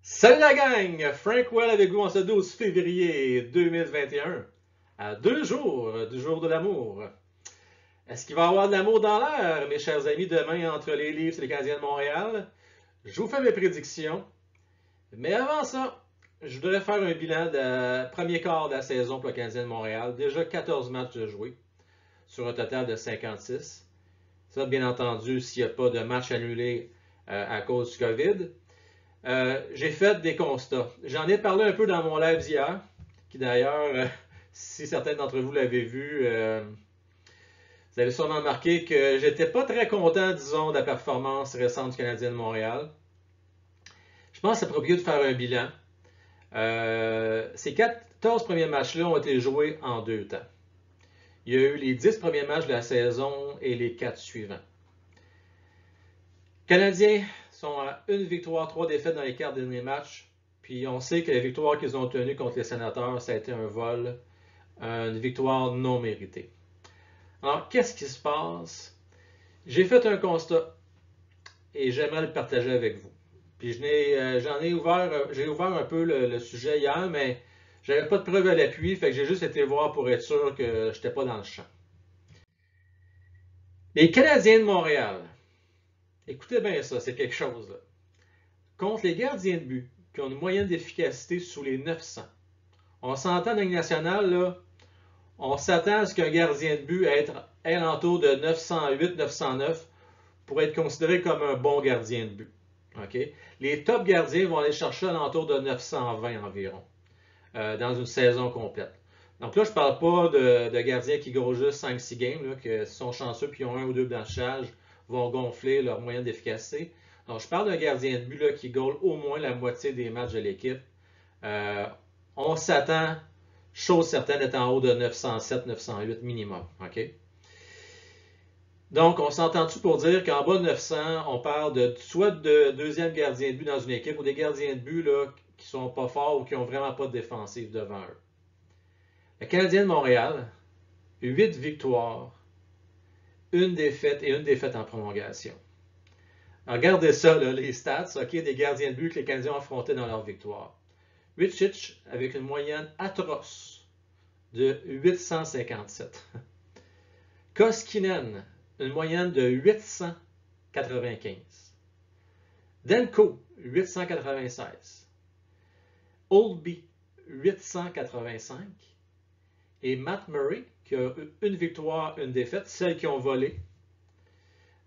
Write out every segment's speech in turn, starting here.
Salut la gang! Frank Well avec vous en ce 12 février 2021, à 2 jours du jour de l'amour. Est-ce qu'il va y avoir de l'amour dans l'air, mes chers amis, demain entre les Leafs et les Canadiens de Montréal? Je vous fais mes prédictions. Mais avant ça, je voudrais faire un bilan de premier quart de la saison pour le Canadien de Montréal. Déjà 14 matchs de joués sur un total de 56. Ça, bien entendu, s'il n'y a pas de match annulé à cause du COVID. J'ai fait des constats. J'en ai parlé un peu dans mon live d'hier, qui d'ailleurs, si certains d'entre vous l'avaient vu, vous avez sûrement remarqué que j'étais pas très content, disons, de la performance récente du Canadien de Montréal. Je pense que c'est approprié de faire un bilan. Ces 14 premiers matchs-là ont été joués en 2 temps. Il y a eu les 10 premiers matchs de la saison et les 4 suivants. Les Canadiens sont à 1 victoire, 3 défaites dans les 4 derniers matchs. Puis on sait que la victoire qu'ils ont obtenue contre les Sénateurs, ça a été un vol, une victoire non méritée. Alors, qu'est-ce qui se passe? J'ai fait un constat et j'aimerais le partager avec vous. Puis j'ai ouvert un peu le sujet hier, mais j'avais pas de preuve à l'appui, fait que j'ai juste été voir pour être sûr que je n'étais pas dans le champ. Les Canadiens de Montréal, écoutez bien ça, c'est quelque chose là. Contre les gardiens de but, qui ont une moyenne d'efficacité sous les 900. On s'entend dans la Ligue nationale, là, on s'attend à ce qu'un gardien de but ait alentour de 908-909 pour être considéré comme un bon gardien de but. Okay? Les top gardiens vont aller chercher alentour de 920 environ dans une saison complète. Donc là, je ne parle pas de gardiens qui gagnent juste 5-6 games, là, que sont chanceux et ont un ou deux blanchages, vont gonfler leur moyenne d'efficacité. Donc, je parle d'un gardien de but là, qui gagne au moins la moitié des matchs de l'équipe. On s'attend, chose certaine, d'être en haut de 907-908 minimum. Okay? Donc, on s'entend-tu pour dire qu'en bas de 900, on parle de soit de deuxième gardien de but dans une équipe ou des gardiens de but là, qui sont pas forts ou qui n'ont vraiment pas de défensive devant eux. Le Canadien de Montréal, 8 victoires, une défaite et une défaite en prolongation. Regardez ça, là, les stats des gardiens de but que les Canadiens ont affrontés dans leur victoire. Rittich avec une moyenne atroce de 857. Koskinen, une moyenne de 895. Denko, 896. Oldby, 885. Et Matt Murray, qui a une victoire, une défaite, celles qui ont volé,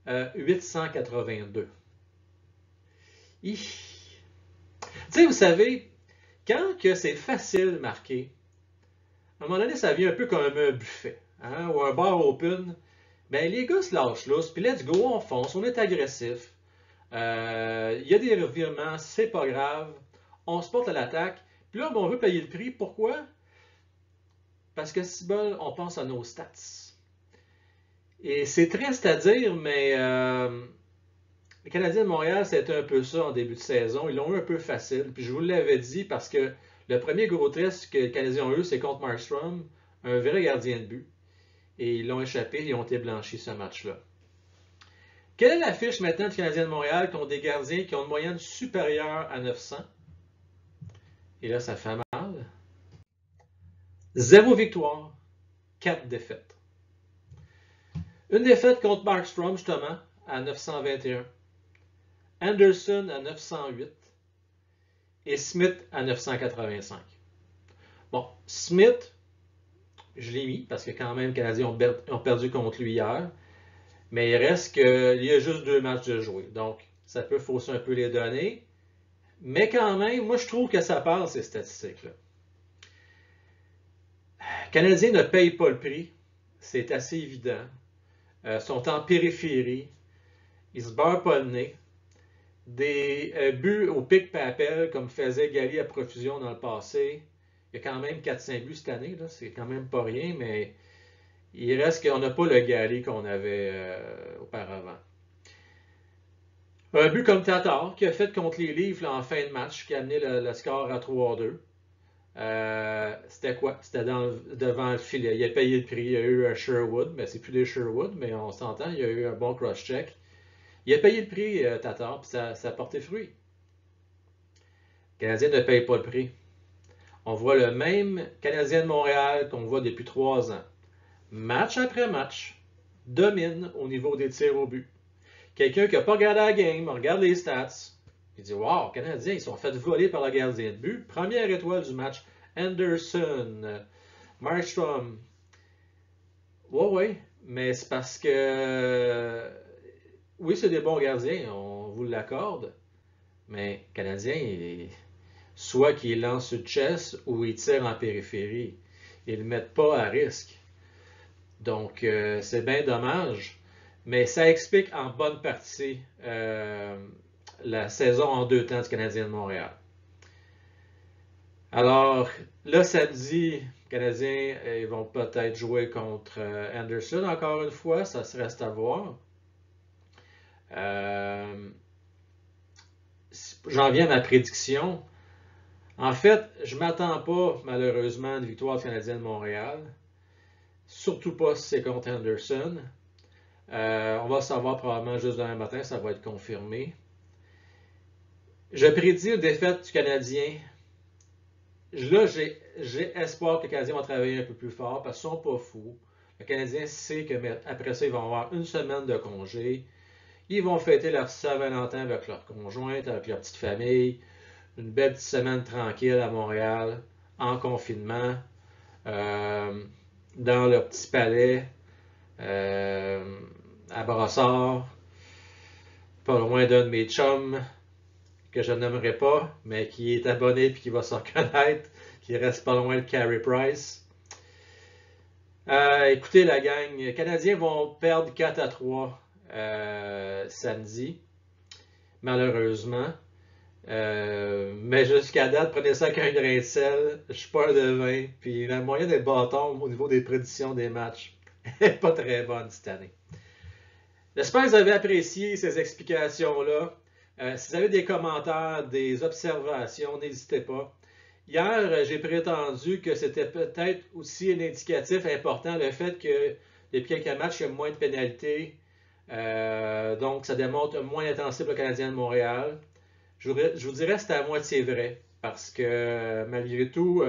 882. Tu sais, vous savez, quand c'est facile de marquer, à un moment donné, ça vient un peu comme un buffet, hein, ou un bar open. Ben, les gars se lâchent lousse, puis let's go, on fonce, on est agressif. Il y a des revirements, c'est pas grave. On se porte à l'attaque. Puis là, ben, on veut payer le prix. Pourquoi? Parce que si bon, on pense à nos stats. Et c'est triste à dire, mais les Canadiens de Montréal, c'était un peu ça en début de saison. Ils l'ont eu un peu facile. Puis je vous l'avais dit parce que le premier gros test que les Canadiens ont eu, c'est contre Markstrom, un vrai gardien de but. Et ils l'ont échappé, ils ont été blanchis ce match-là. Quelle est l'affiche maintenant du Canadien de Montréal contre des gardiens qui ont une moyenne supérieure à 900? Et là, ça fait mal. 0 victoire, 4 défaites. Une défaite contre Markstrom, justement, à 921. Anderson à 908. Et Smith à 985. Bon, Smith, je l'ai mis parce que quand même, les Canadiens ont perdu contre lui hier. Mais il reste qu'il y a juste 2 matchs de jouer. Donc, ça peut fausser un peu les données. Mais quand même, moi, je trouve que ça parle, ces statistiques-là. Les Canadiens ne payent pas le prix. C'est assez évident. Ils sont en périphérie. Ils se beurrent pas le nez. Des buts au pic-papel, comme faisait Gali à profusion dans le passé. Il y a quand même 400 buts cette année. C'est quand même pas rien, mais il reste qu'on n'a pas le Gali qu'on avait auparavant. Un but comme Tatar, qui a fait contre les Leafs là, en fin de match, qui a amené le score à 3-2. C'était quoi? C'était devant le filet. Il a payé le prix. Il y a eu un Sherwood, mais c'est plus des Sherwood, mais on s'entend, il y a eu un bon cross-check. Il a payé le prix, Tatar, puis ça a porté fruit. Le Canadien ne paye pas le prix. On voit le même Canadien de Montréal qu'on voit depuis 3 ans. Match après match, domine au niveau des tirs au but. Quelqu'un qui n'a pas regardé la game, regarde les stats, il dit wow, les Canadiens, ils sont fait voler par le gardien de but. Première étoile du match, Anderson, Markstrom. Oui, mais c'est parce que oui, c'est des bons gardiens, on vous l'accorde, mais les Canadiens, soit qu'ils lancent sur chess ou ils tirent en périphérie. Ils ne le mettent pas à risque. Donc, c'est bien dommage, mais ça explique en bonne partie la saison en 2 temps du Canadien de Montréal. Alors, là, samedi, les Canadiens ils vont peut-être jouer contre Anderson encore une fois, ça se reste à voir. J'en viens à ma prédiction. En fait, je ne m'attends pas, malheureusement, à une victoire du Canadien de Montréal. Surtout pas si c'est contre Anderson. On va savoir probablement juste demain matin, ça va être confirmé. Je prédis une défaite du Canadien. Là, j'ai espoir que le Canadien va travailler un peu plus fort parce qu'ils ne sont pas fous. Le Canadien sait qu'après ça, ils vont avoir une semaine de congé. Ils vont fêter leur Saint-Valentin avec leur conjointe, avec leur petite famille. Une belle petite semaine tranquille à Montréal, en confinement, dans leur petit palais, à Brossard, pas loin d'un de mes chums, que je n'aimerais pas, mais qui est abonné et qui va se reconnaître, qui reste pas loin de Carey Price. Écoutez la gang, les Canadiens vont perdre 4-3 samedi, malheureusement. Mais jusqu'à date, prenez ça avec un grain de sel. Je suis pas un devin. Puis la moyenne des bâtons au niveau des prédictions des matchs n'est pas très bonne cette année. J'espère que vous avez apprécié ces explications-là. Si vous avez des commentaires, des observations, n'hésitez pas. Hier, j'ai prétendu que c'était peut-être aussi un indicatif important le fait que depuis quelques matchs, il y a moins de pénalités. Donc, ça démontre moins intensif le Canadien de Montréal. Je vous dirais que c'est à moitié vrai, parce que malgré tout,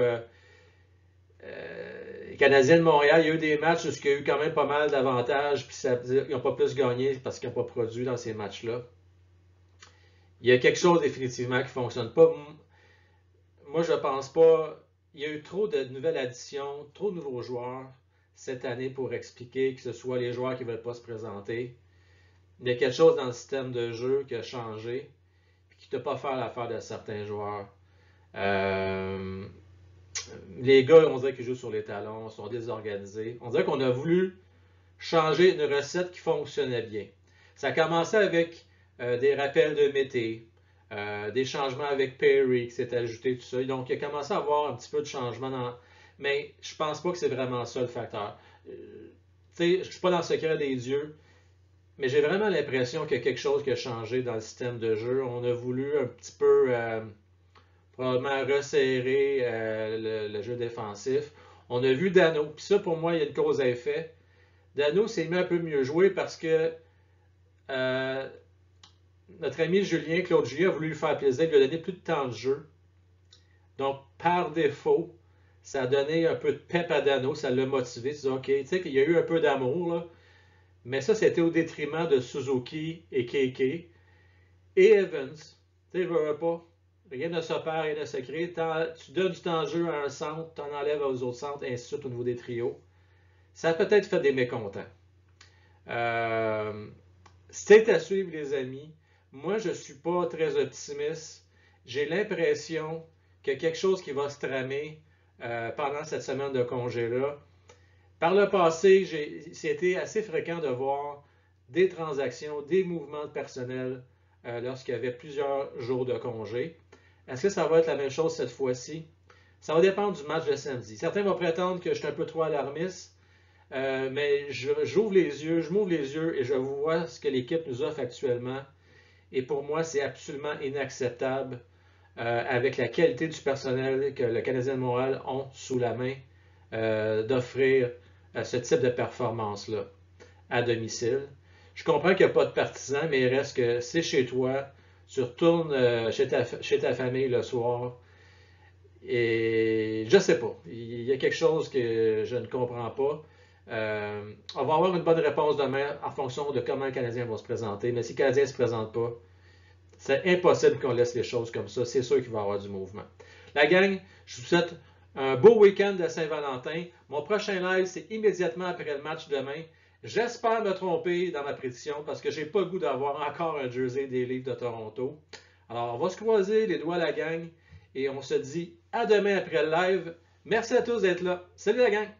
les Canadiens de Montréal, il y a eu des matchs où il y a eu quand même pas mal d'avantages, puis ils n'ont pas plus gagné parce qu'ils n'ont pas produit dans ces matchs-là. Il y a quelque chose définitivement qui ne fonctionne pas. Moi, je ne pense pas. Il y a eu trop de nouvelles additions, trop de nouveaux joueurs cette année pour expliquer que ce soit les joueurs qui ne veulent pas se présenter. Il y a quelque chose dans le système de jeu qui a changé qui ne peut pas faire l'affaire de certains joueurs. Les gars, on dirait qu'ils jouent sur les talons, sont désorganisés. On dirait qu'on a voulu changer une recette qui fonctionnait bien. Ça a commencé avec des rappels de Mété, des changements avec Perry qui s'est ajouté, tout ça. Donc, il a commencé à avoir un petit peu de changement. Mais je pense pas que c'est vraiment ça le facteur. Je ne suis pas dans le secret des dieux. Mais j'ai vraiment l'impression qu'il y a quelque chose qui a changé dans le système de jeu. On a voulu un petit peu probablement resserrer le jeu défensif. On a vu Dano. Puis ça, pour moi, il y a une cause à effet. Dano s'est mis un peu mieux jouer parce que notre ami Julien, Claude Julien, a voulu lui faire plaisir. Il lui a donné plus de temps de jeu. Donc, par défaut, ça a donné un peu de pep à Dano. Ça l'a motivé. Tu dis, OK, tu sais qu'il y a eu un peu d'amour, là. Mais ça, c'était au détriment de Suzuki et KK. Et Evans. Tu sais, je veux pas. Rien ne se perd, rien ne se crée. Tu donnes du temps de jeu à un centre, tu en enlèves aux autres centres, et ainsi de suite au niveau des trios. Ça a peut-être fait des mécontents. C'est à suivre, les amis. Moi, je ne suis pas très optimiste. J'ai l'impression qu'il y a quelque chose qui va se tramer pendant cette semaine de congé-là. Par le passé, c'était assez fréquent de voir des transactions, des mouvements de personnel lorsqu'il y avait plusieurs jours de congé. Est-ce que ça va être la même chose cette fois-ci? Ça va dépendre du match de samedi. Certains vont prétendre que je suis un peu trop alarmiste, mais j'ouvre les yeux, je m'ouvre les yeux et je vois ce que l'équipe nous offre actuellement. Et pour moi, c'est absolument inacceptable avec la qualité du personnel que le Canadien de Montréal ont sous la main d'offrir ce type de performance-là à domicile. Je comprends qu'il n'y a pas de partisans, mais il reste que c'est chez toi. tu retournes chez ta famille le soir. Et je sais pas. Il y a quelque chose que je ne comprends pas. On va avoir une bonne réponse demain en fonction de comment le Canadien va se présenter. Mais si le Canadien ne se présente pas, c'est impossible qu'on laisse les choses comme ça. C'est sûr qu'il va y avoir du mouvement. La gang, je vous souhaite un beau week-end de Saint-Valentin. Mon prochain live, c'est immédiatement après le match demain. J'espère me tromper dans ma prédiction parce que j'ai pas le goût d'avoir encore un jersey des Leafs de Toronto. Alors, on va se croiser les doigts, la gang, et on se dit à demain après le live. Merci à tous d'être là. Salut la gang!